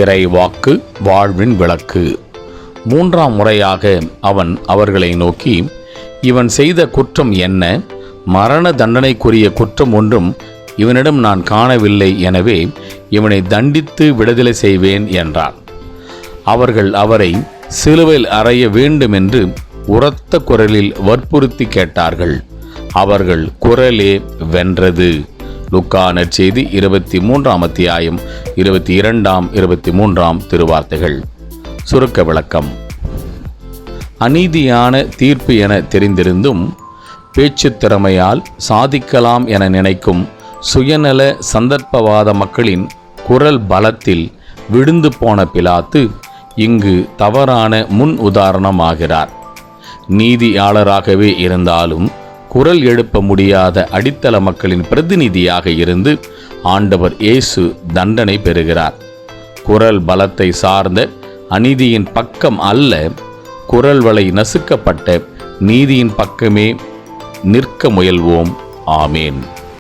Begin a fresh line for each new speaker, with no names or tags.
இறைவாக்கு வாழ்வின் விளக்கு. 3ஆம் முறையாக அவன் அவர்களை நோக்கி, இவன் செய்த குற்றம் என்ன? மரண தண்டனைக்குரிய குற்றம் ஒன்றும் இவனிடம் நான் காணவில்லை. எனவே இவனை தண்டித்து விடுதலை செய்வேன் என்றார். அவர்கள் அவரை சிலுவையில் அறைய வேண்டுமென்று உரத்த குரலில் வற்புறுத்தி கேட்டார்கள். அவர்கள் குரலே வென்றது. லூக்கா நற்செய்தி 23ஆம் அத்தியாயம் 22ஆம் 23ஆம் திருவார்த்தைகள். சுருக்க விளக்கம். அநீதியான தீர்ப்பு என தெரிந்திருந்தும் பேச்சு திறமையால் சாதிக்கலாம் என நினைக்கும் சுயநல சந்தர்ப்பவாத மக்களின் குரல் பலத்தில் விழுந்து போன பிலாத்து இங்கு தவறான முன் உதாரணமாகிறார். நீதியாளராகவே இருந்தாலும் குரல் எழுப்ப முடியாத அடித்தள மக்களின் பிரதிநிதியாக இருந்து ஆண்டவர் இயேசு தண்டனை பெறுகிறார். குரல் பலத்தை சார்ந்த அநீதியின் பக்கம் அல்ல, குரல் வலை நசுக்கப்பட்ட நீதியின் பக்கமே நிற்க முயல்வோம். ஆமேன்.